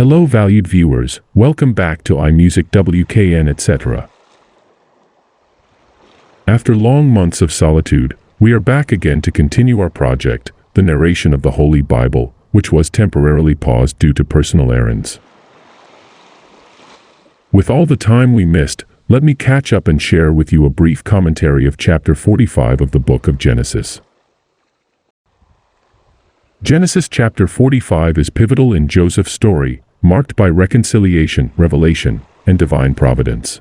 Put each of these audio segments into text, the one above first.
Hello valued viewers, welcome back to iMUSICWKN-ETC. After long months of solitude, we are back again to continue our project, the narration of the Holy Bible, which was temporarily paused due to personal errands. With all the time we missed, let me catch up and share with you a brief commentary of chapter 45 of the book of Genesis. Genesis chapter 45 is pivotal in Joseph's story, marked by reconciliation, revelation, and divine providence.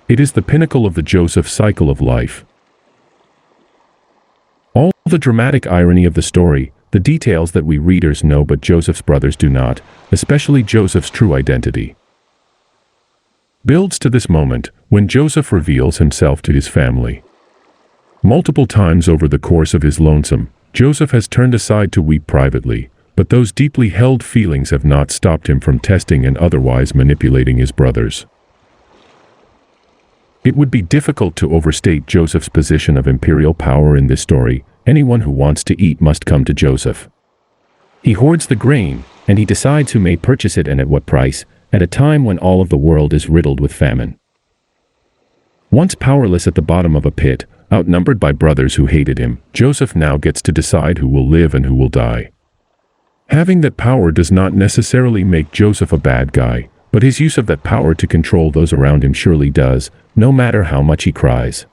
It is the pinnacle of the Joseph cycle of life. All the dramatic irony of the story, the details that we readers know but Joseph's brothers do not, especially Joseph's true identity, builds to this moment when Joseph reveals himself to his family. Multiple times over the course of his lonesome, Joseph has turned aside to weep privately, but those deeply held feelings have not stopped him from testing and otherwise manipulating his brothers. It would be difficult to overstate Joseph's position of imperial power in this story. Anyone who wants to eat must come to Joseph. He hoards the grain, and he decides who may purchase it and at what price, at a time when all of the world is riddled with famine. Once powerless at the bottom of a pit, outnumbered by brothers who hated him, Joseph now gets to decide who will live and who will die. Having that power does not necessarily make Joseph a bad guy, but his use of that power to control those around him surely does, no matter how much he cries.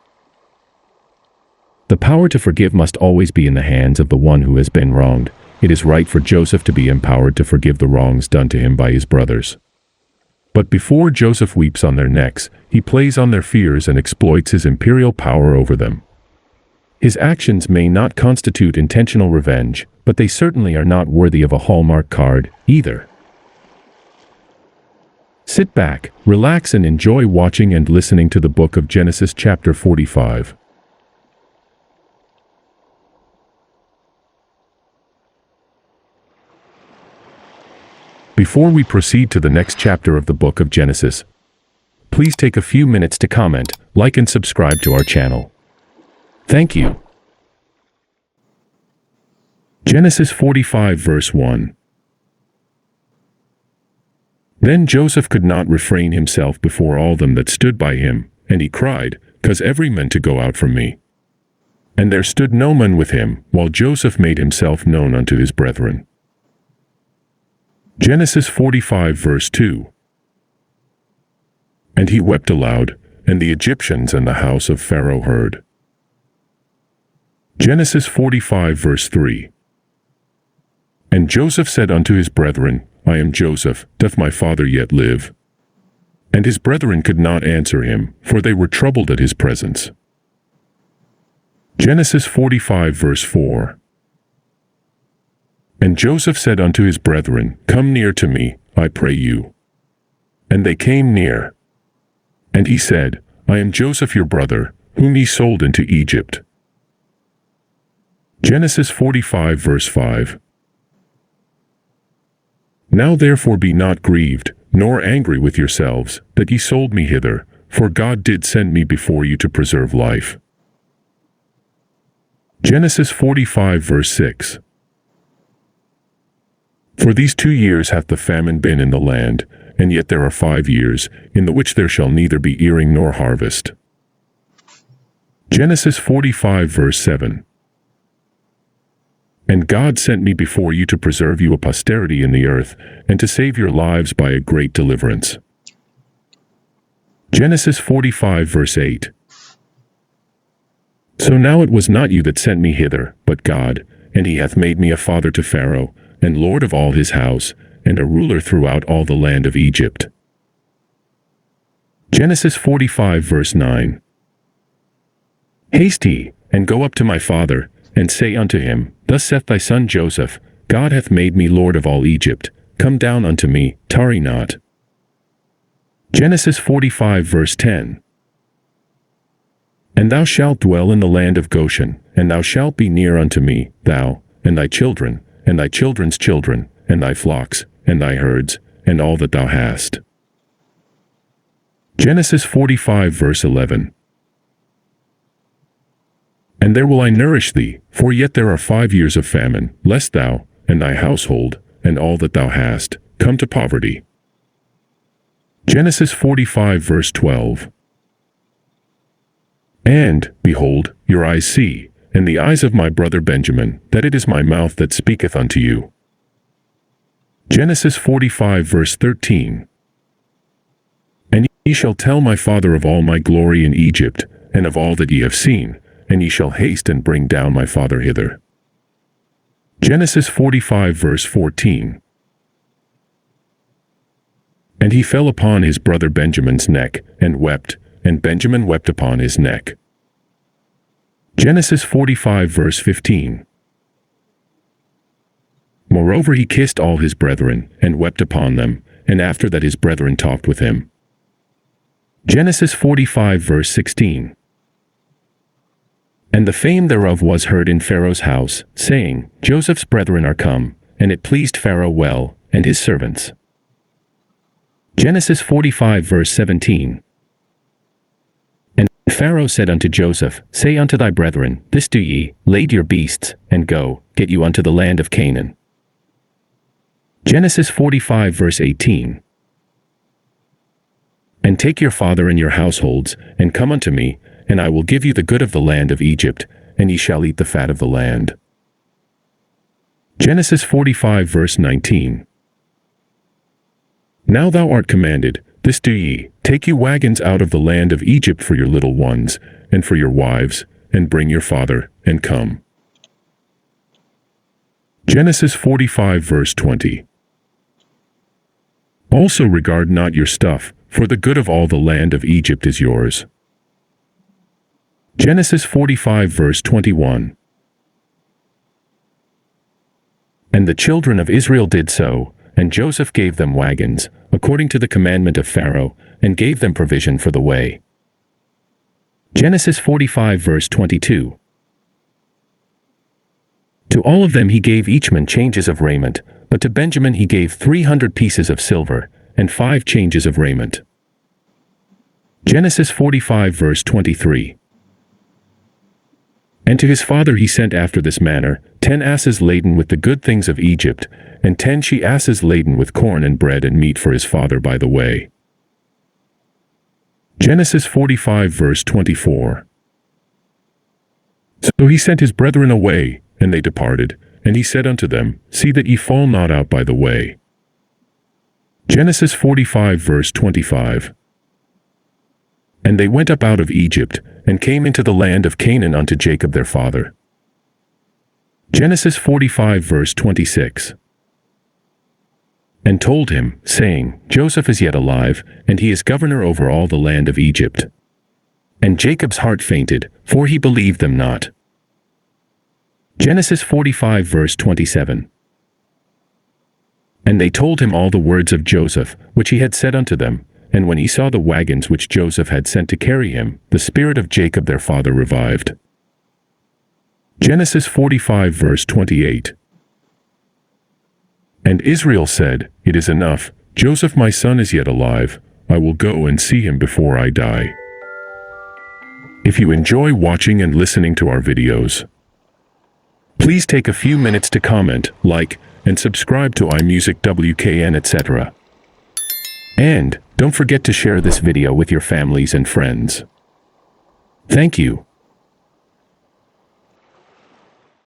The power to forgive must always be in the hands of the one who has been wronged. It is right for Joseph to be empowered to forgive the wrongs done to him by his brothers. But before Joseph weeps on their necks, he plays on their fears and exploits his imperial power over them. His actions may not constitute intentional revenge, but they certainly are not worthy of a Hallmark card, either. Sit back, relax and enjoy watching and listening to the book of Genesis chapter 45. Before we proceed to the next chapter of the book of Genesis, please take a few minutes to comment, like and subscribe to our channel. Thank you. Genesis 45 verse 1. Then Joseph could not refrain himself before all them that stood by him, and he cried, "'Cause every man to go out from me. And there stood no man with him, while Joseph made himself known unto his brethren." Genesis 45 verse 2. And he wept aloud, and the Egyptians and the house of Pharaoh heard. Genesis 45 verse 3. And Joseph said unto his brethren, I am Joseph, doth my father yet live? And his brethren could not answer him, for they were troubled at his presence. Genesis 45 verse 4. And Joseph said unto his brethren, Come near to me, I pray you. And they came near. And he said, I am Joseph your brother, whom ye sold into Egypt. Genesis 45 verse 5. Now therefore be not grieved, nor angry with yourselves, that ye sold me hither, for God did send me before you to preserve life. Genesis 45 verse 6. For these 2 years hath the famine been in the land, and yet there are 5 years, in the which there shall neither be earing nor harvest. Genesis 45 verse 7. And God sent me before you to preserve you a posterity in the earth, and to save your lives by a great deliverance. Genesis 45 verse 8. So now it was not you that sent me hither, but God, and he hath made me a father to Pharaoh, and lord of all his house, and a ruler throughout all the land of Egypt. Genesis 45 verse 9. Haste ye, and go up to my father, and say unto him, Thus saith thy son Joseph, God hath made me lord of all Egypt. Come down unto me, tarry not. Genesis 45 verse 10. And thou shalt dwell in the land of Goshen, and thou shalt be near unto me, thou, and thy children, and thy children's children, and thy flocks, and thy herds, and all that thou hast. Genesis 45 verse 11. And there will I nourish thee, for yet there are 5 years of famine, lest thou, and thy household, and all that thou hast, come to poverty. Genesis 45 verse 12. And, behold, your eyes see, and the eyes of my brother Benjamin, that it is my mouth that speaketh unto you. Genesis 45 verse 13. And ye shall tell my father of all my glory in Egypt, and of all that ye have seen, and ye shall haste and bring down my father hither. Genesis 45 verse 14. And he fell upon his brother Benjamin's neck, and wept, and Benjamin wept upon his neck. Genesis 45 verse 15. Moreover he kissed all his brethren, and wept upon them, and after that his brethren talked with him. Genesis 45 verse 16. And the fame thereof was heard in Pharaoh's house, saying, Joseph's brethren are come, and it pleased Pharaoh well, and his servants. Genesis 45 verse 17. And Pharaoh said unto Joseph, Say unto thy brethren, This do ye, lade your beasts, and go, get you unto the land of Canaan. Genesis 45 verse 18. And take your father and your households, and come unto me, and I will give you the good of the land of Egypt, and ye shall eat the fat of the land. Genesis 45 verse 19. Now thou art commanded, this do ye, take you wagons out of the land of Egypt for your little ones, and for your wives, and bring your father, and come. Genesis 45 verse 20. Also regard not your stuff, for the good of all the land of Egypt is yours. Genesis 45 verse 21. And the children of Israel did so, and Joseph gave them wagons, according to the commandment of Pharaoh, and gave them provision for the way. Genesis 45 verse 22. To all of them he gave each man changes of raiment, but to Benjamin he gave 300 pieces of silver, and 5 changes of raiment. Genesis 45 verse 23. And to his father he sent after this manner 10 asses laden with the good things of Egypt, and 10 she-asses laden with corn and bread and meat for his father by the way. Genesis 45 verse 24. So he sent his brethren away, and they departed, and he said unto them, See that ye fall not out by the way. Genesis 45 verse 25. And they went up out of Egypt, and came into the land of Canaan unto Jacob their father. Genesis 45 verse 26. And told him, saying, Joseph is yet alive, and he is governor over all the land of Egypt. And Jacob's heart fainted, for he believed them not. Genesis 45 verse 27. And they told him all the words of Joseph, which he had said unto them. And when he saw the wagons which Joseph had sent to carry him, the spirit of Jacob their father revived. Genesis 45 verse 28. And Israel said, It is enough, Joseph my son is yet alive, I will go and see him before I die. If you enjoy watching and listening to our videos, please take a few minutes to comment, like, and subscribe to iMUSICWKN, etc. And don't forget to share this video with your families and friends. Thank you.